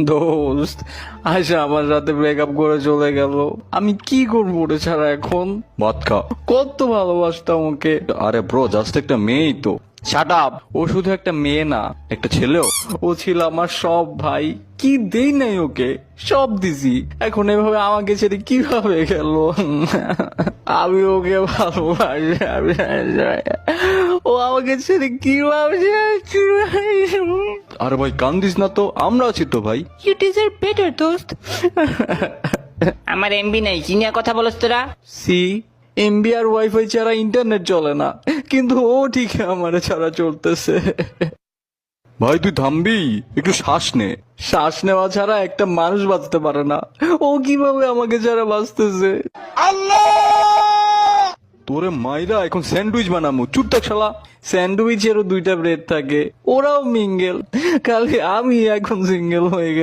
দোস্ত, আয়সা আমার সাথে ব্রেকআপ করে চলে গেল। আমি কি করবো ওরে ছাড়া এখন? ভাত খা। কত ভালোবাসতাম ওকে। আরে ব্রো, জাস্ট একটা মেয়েই তো। Shut up. ও শুধু একটা মেয়ে না, একটা ছেলেও। ও ছিল আমার সব ভাই। কি দেই নাই ওকে, সব দিছি। এখন এভাবে আমাকে ছেড়ে কিভাবে গেল? আমি ওকে ভালোবাসি, ও আমাকে ছেড়ে কিভাবে? আরে ভাই কান্দিস না তো, আমরা আছি তো ভাই। ইউ ডিজার্ভ বেটার দোস্ত। আমার এমবি নাই, কি নিয়ে কথা বলছ তোরা? সি, এমবি আর ওয়াইফাই ছাড়া ইন্টারনেট চলে না, কিন্তু ও ঠিক আমার ছাড়া চলতেছে। ভাই তুই থামবি, একটু শ্বাস নে। শ্বাস নেওয়া ছাড়া একটা মানুষ বাঁচতে পারে না, ও কিভাবে আমাকে ছাড়া বাঁচতেছে? তোরে মাইরা এখন স্যান্ডউইচ বানামু, চুপ থাক শালা। স্যান্ডউইচেরও দুইটা ব্রেড থাকে, ওরাও মিঙ্গেল, খালি আমি এখন সিঙ্গেল হয়ে গেল।